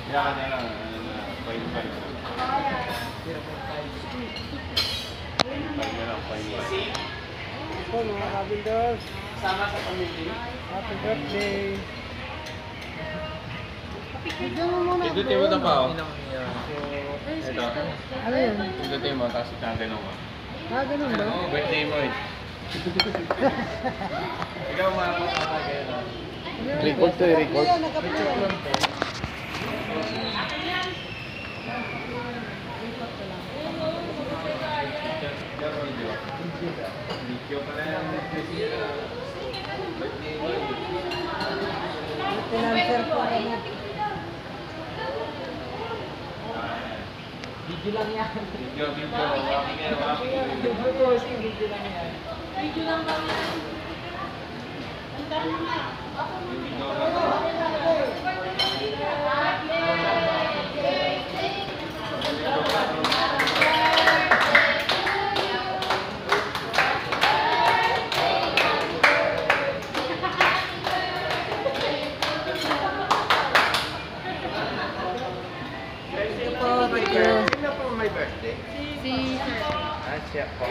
Kailangan niya lang, fine. Po mga kabindors, Sama sa pamilya. happy birthday. Pindutin mo ito pa, oh. Ito. Ano yun? Pindutin mo, tapos itanggalin mo. Ganun ba? Birthday mo eh. Ikaw makapasama kayo na. Record to record. Video ka lang. Birthday mo eh. Pinanser po kami. Video lang yan. Video. Walking yan. Video lang yan. Video lang kami. Ang dami na. Video lang. Thank you. Sino po may birthday? Si Sir. Siya po.